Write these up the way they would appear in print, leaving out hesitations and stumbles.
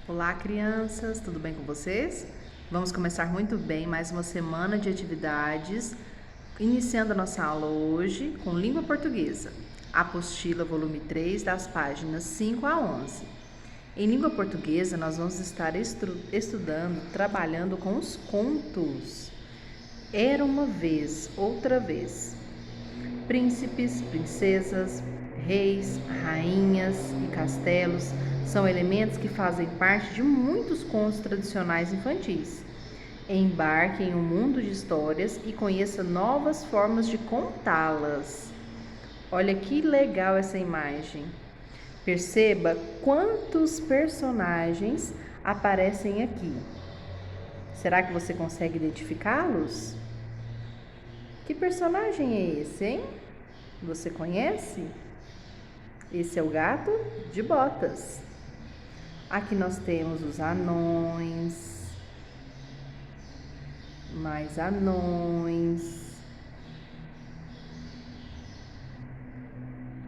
Olá, crianças, tudo bem com vocês? Vamos começar muito bem mais uma semana de atividades, iniciando a nossa aula hoje com língua portuguesa, apostila volume 3, das páginas 5 a 11. Em língua portuguesa, nós vamos estar estudando, trabalhando com os contos. Era uma vez, outra vez. Príncipes, princesas, reis, rainhas e castelos são elementos que fazem parte de muitos contos tradicionais infantis. Embarque em um mundo de histórias e conheça novas formas de contá-las. Olha que legal essa imagem. Perceba quantos personagens aparecem aqui. Será que você consegue identificá-los? Que personagem é esse, hein? Você conhece? Esse é o gato de botas. Aqui nós temos os anões, mais anões.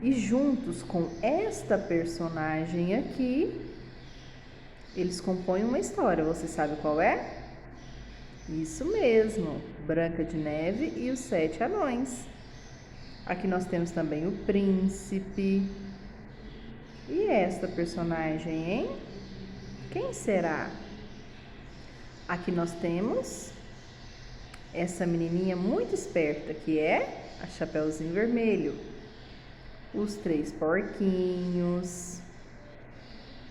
E juntos com esta personagem aqui, eles compõem uma história. Você sabe qual é? Isso mesmo, Branca de Neve e os 7 anões. Aqui nós temos também o príncipe. E esta personagem, hein? Quem será? Aqui nós temos essa menininha muito esperta, que é a Chapeuzinho Vermelho. Os 3 porquinhos.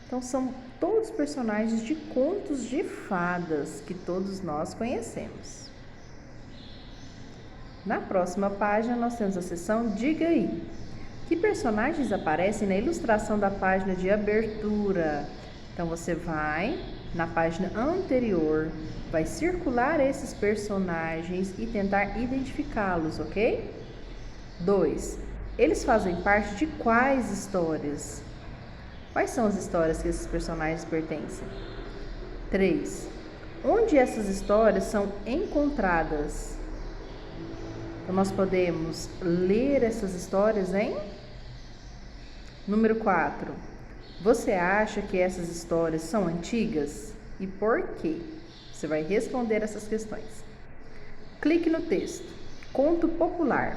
Então, são todos personagens de contos de fadas que todos nós conhecemos. Na próxima página, nós temos a seção Diga aí. Que personagens aparecem na ilustração da página de abertura? Então, você vai na página anterior, vai circular esses personagens e tentar identificá-los, ok? 2. Eles fazem parte de quais histórias? Quais são as histórias que esses personagens pertencem? 3. Onde essas histórias são encontradas? Então, nós podemos ler essas histórias em... Número 4. Você acha que essas histórias são antigas? E por quê? Você vai responder essas questões. Clique no texto. Conto popular.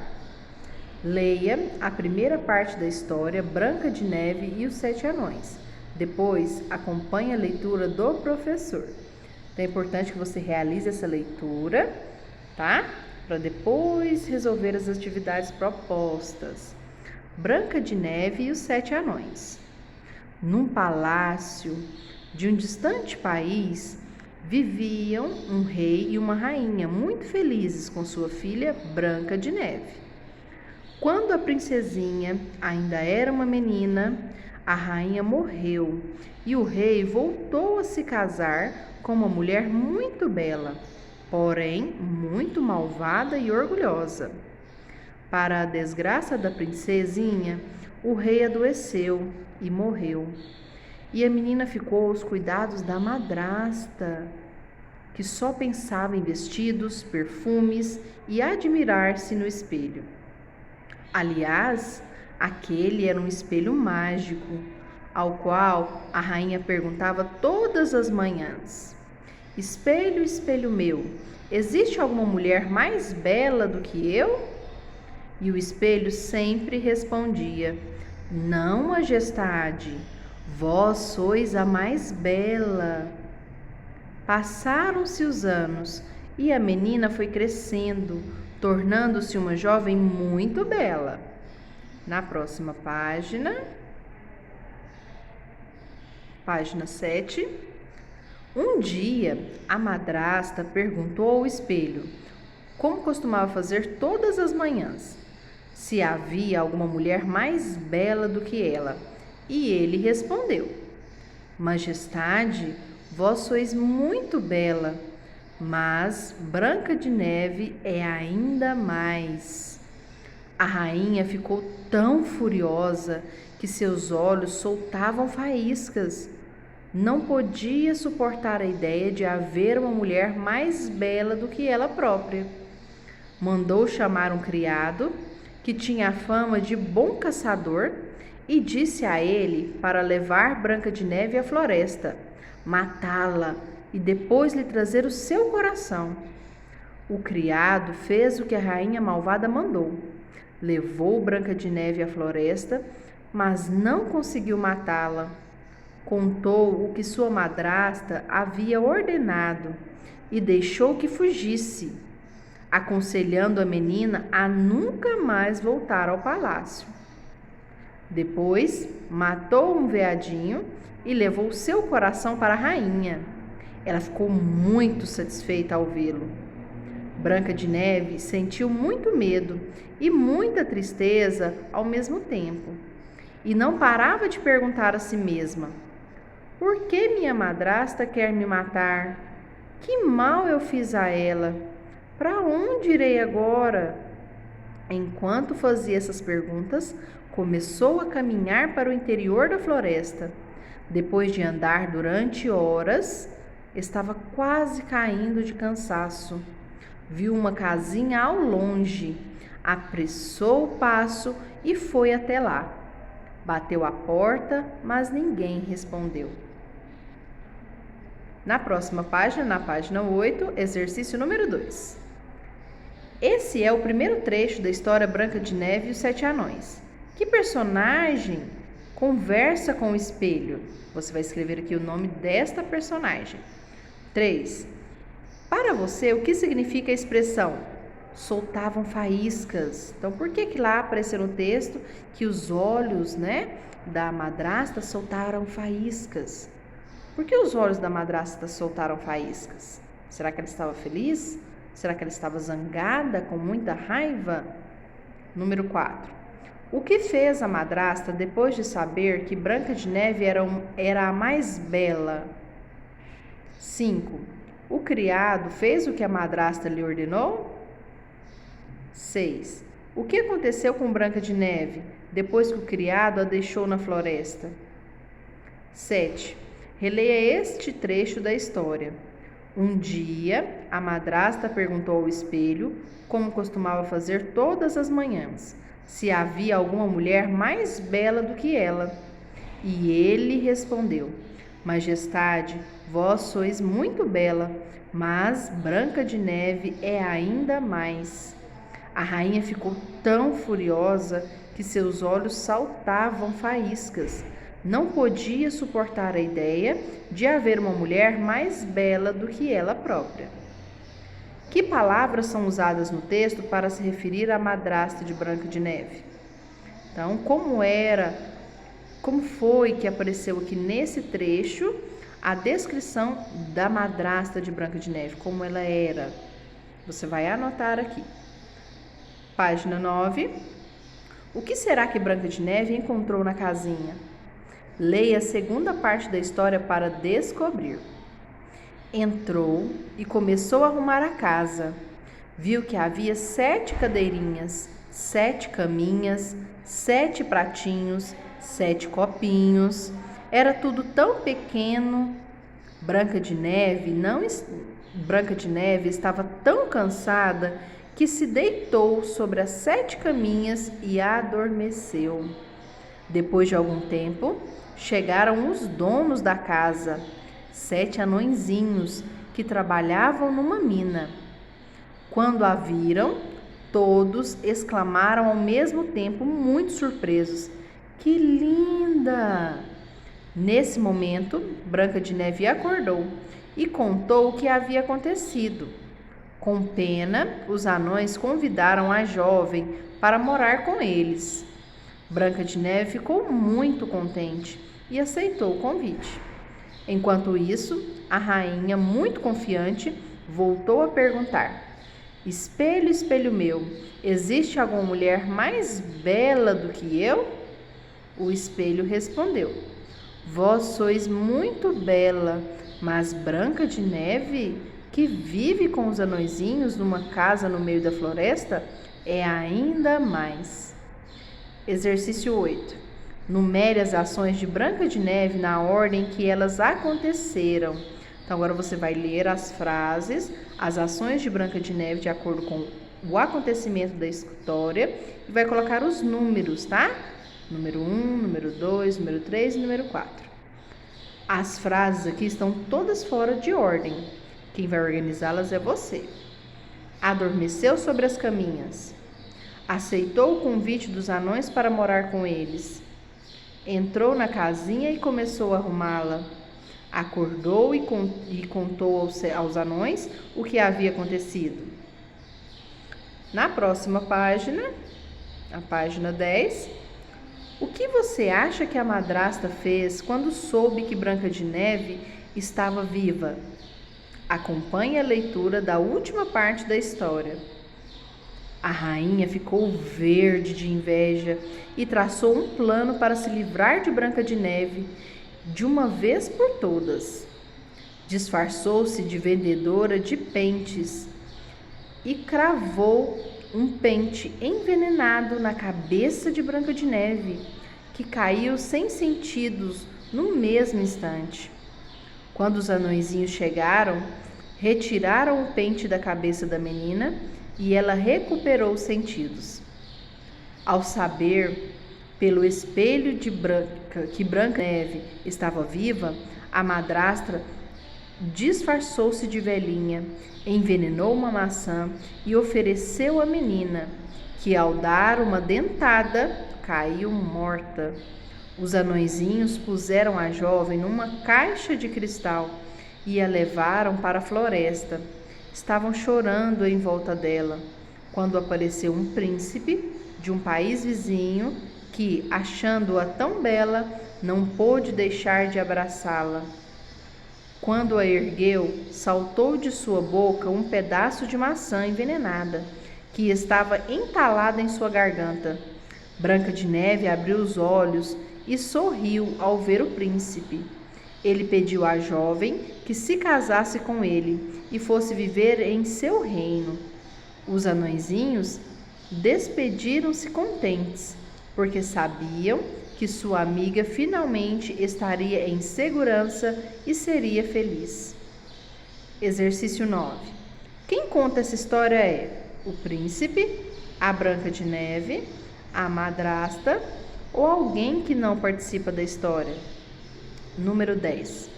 Leia a primeira parte da história Branca de Neve e os 7 anões. Depois, acompanhe a leitura do professor. Então, é importante que você realize essa leitura, tá? Para depois resolver as atividades propostas. Branca de Neve e os 7 anões. Num palácio de um distante país, viviam um rei e uma rainha muito felizes com sua filha Branca de Neve. Quando a princesinha ainda era uma menina, a rainha morreu e o rei voltou a se casar com uma mulher muito bela, porém muito malvada e orgulhosa. Para a desgraça da princesinha, o rei adoeceu e morreu. E a menina ficou aos cuidados da madrasta, que só pensava em vestidos, perfumes e admirar-se no espelho. Aliás, aquele era um espelho mágico, ao qual a rainha perguntava todas as manhãs: Espelho, espelho meu, existe alguma mulher mais bela do que eu? E o espelho sempre respondia: Não, majestade, vós sois a mais bela. Passaram-se os anos e a menina foi crescendo, tornando-se uma jovem muito bela. Na próxima página, página 7. Um dia, a madrasta perguntou ao espelho, como costumava fazer todas as manhãs, se havia alguma mulher mais bela do que ela. E ele respondeu: Majestade, vós sois muito bela, mas Branca de Neve é ainda mais. A rainha ficou tão furiosa que seus olhos soltavam faíscas. Não podia suportar a ideia de haver uma mulher mais bela do que ela própria. Mandou chamar um criado que tinha a fama de bom caçador e disse a ele para levar Branca de Neve à floresta, matá-la e depois lhe trazer o seu coração. O criado fez o que a rainha malvada mandou. Levou Branca de Neve à floresta, mas não conseguiu matá-la. Contou o que sua madrasta havia ordenado e deixou que fugisse, aconselhando a menina a nunca mais voltar ao palácio. Depois, matou um veadinho e levou seu coração para a rainha. Ela ficou muito satisfeita ao vê-lo. Branca de Neve sentiu muito medo e muita tristeza ao mesmo tempo, e não parava de perguntar a si mesma: por que minha madrasta quer me matar? Que mal eu fiz a ela? Para onde irei agora? Enquanto fazia essas perguntas, começou a caminhar para o interior da floresta. Depois de andar durante horas, estava quase caindo de cansaço. Viu uma casinha ao longe, apressou o passo e foi até lá. Bateu a porta, mas ninguém respondeu. Na próxima página, na página 8, exercício número 2. Esse é o primeiro trecho da história Branca de Neve e os Sete Anões. Que personagem conversa com o espelho? Você vai escrever aqui o nome desta personagem. 3. Para você, o que significa a expressão soltavam faíscas? Então, por que lá apareceu no texto que os olhos, da madrasta soltaram faíscas? Por que os olhos da madrasta soltaram faíscas? Será que ela estava feliz? Será que ela estava zangada, com muita raiva? Número 4. O que fez a madrasta depois de saber que Branca de Neve era a mais bela? 5. O criado fez o que a madrasta lhe ordenou? 6. O que aconteceu com Branca de Neve depois que o criado a deixou na floresta? 7. Releia este trecho da história. Um dia, a madrasta perguntou ao espelho, como costumava fazer todas as manhãs, se havia alguma mulher mais bela do que ela. E ele respondeu: Majestade, vós sois muito bela, mas Branca de Neve é ainda mais. A rainha ficou tão furiosa que seus olhos saltavam faíscas. Não podia suportar a ideia de haver uma mulher mais bela do que ela própria. Que palavras são usadas no texto para se referir à madrasta de Branca de Neve? Então, como foi que apareceu aqui nesse trecho a descrição da madrasta de Branca de Neve, como ela era? Você vai anotar aqui. Página 9. O que será que Branca de Neve encontrou na casinha? Leia a segunda parte da história para descobrir. Entrou e começou a arrumar a casa. Viu que havia 7 cadeirinhas, 7 caminhas, 7 pratinhos, 7 copinhos. Era tudo tão pequeno. Branca de Neve estava tão cansada que se deitou sobre as 7 caminhas e adormeceu. Depois de algum tempo, chegaram os donos da casa, 7 anõezinhos que trabalhavam numa mina. Quando a viram, todos exclamaram ao mesmo tempo, muito surpresos: que linda! Nesse momento, Branca de Neve acordou e contou o que havia acontecido. Com pena, os anões convidaram a jovem para morar com eles. Branca de Neve ficou muito contente e aceitou o convite. Enquanto isso, a rainha, muito confiante, voltou a perguntar: Espelho, espelho meu, existe alguma mulher mais bela do que eu? O espelho respondeu: Vós sois muito bela, mas Branca de Neve, que vive com os anõezinhos numa casa no meio da floresta, é ainda mais. Exercício 8. Numere as ações de Branca de Neve na ordem que elas aconteceram. Então, agora você vai ler as frases, as ações de Branca de Neve de acordo com o acontecimento da história e vai colocar os números, tá? Número 1, número 2, número 3 e número 4. As frases aqui estão todas fora de ordem. Quem vai organizá-las é você. Adormeceu sobre as caminhas. Aceitou o convite dos anões para morar com eles. Entrou na casinha e começou a arrumá-la. Acordou e contou aos anões o que havia acontecido. Na próxima página, a página 10, o que você acha que a madrasta fez quando soube que Branca de Neve estava viva? Acompanhe a leitura da última parte da história. A rainha ficou verde de inveja e traçou um plano para se livrar de Branca de Neve de uma vez por todas. Disfarçou-se de vendedora de pentes e cravou um pente envenenado na cabeça de Branca de Neve, que caiu sem sentidos no mesmo instante. Quando os anõezinhos chegaram, retiraram o pente da cabeça da menina e ela recuperou os sentidos. Ao saber, pelo espelho de que Branca de Neve estava viva, a madrasta disfarçou-se de velhinha, envenenou uma maçã e ofereceu à menina, que ao dar uma dentada, caiu morta. Os anõezinhos puseram a jovem numa caixa de cristal e a levaram para a floresta. Estavam chorando em volta dela, quando apareceu um príncipe de um país vizinho que, achando-a tão bela, não pôde deixar de abraçá-la. Quando a ergueu, saltou de sua boca um pedaço de maçã envenenada, que estava entalada em sua garganta. Branca de Neve abriu os olhos e sorriu ao ver o príncipe. Ele pediu à jovem que se casasse com ele e fosse viver em seu reino. Os anõezinhos despediram-se contentes, porque sabiam que sua amiga finalmente estaria em segurança e seria feliz. Exercício 9. Quem conta essa história é o príncipe, a Branca de Neve, a madrasta ou alguém que não participa da história? Número 10.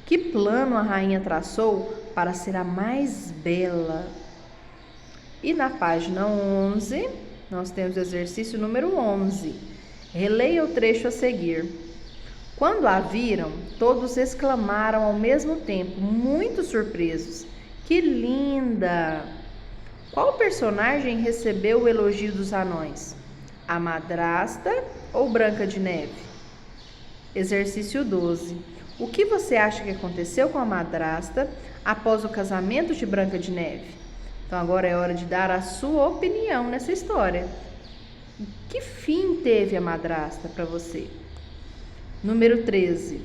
Que plano a rainha traçou para ser a mais bela? E na página 11, nós temos o exercício número 11. Releia o trecho a seguir. Quando a viram, todos exclamaram ao mesmo tempo, muito surpresos: que linda! Qual personagem recebeu o elogio dos anões? A madrasta ou Branca de Neve? Exercício 12. O que você acha que aconteceu com a madrasta após o casamento de Branca de Neve? Então agora é hora de dar a sua opinião nessa história. Que fim teve a madrasta para você? Número 13.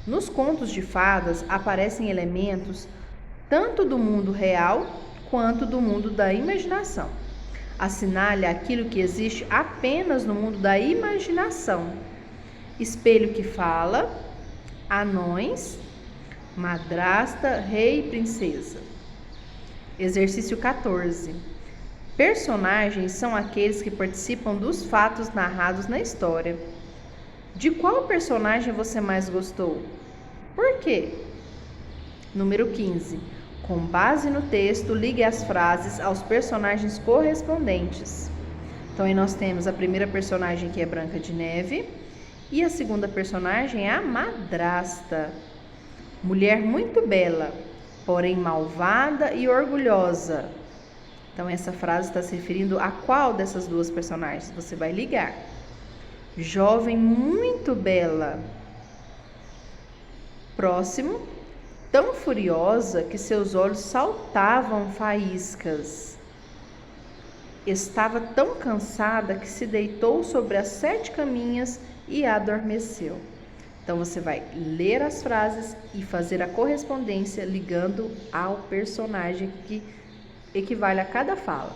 Nos contos de fadas aparecem elementos tanto do mundo real quanto do mundo da imaginação. Assinale aquilo que existe apenas no mundo da imaginação. Espelho que fala, anões, madrasta, rei e princesa. Exercício 14. Personagens são aqueles que participam dos fatos narrados na história. De qual personagem você mais gostou? Por quê? Número 15. Com base no texto, ligue as frases aos personagens correspondentes. Então, aí nós temos a primeira personagem, que é Branca de Neve, e a segunda personagem é a madrasta. Mulher muito bela, porém malvada e orgulhosa. Então, essa frase está se referindo a qual dessas duas personagens? Você vai ligar. Jovem muito bela. Próximo. Tão furiosa que seus olhos saltavam faíscas. Estava tão cansada que se deitou sobre as 7 caminhas e adormeceu. Então, você vai ler as frases e fazer a correspondência ligando ao personagem que equivale a cada fala.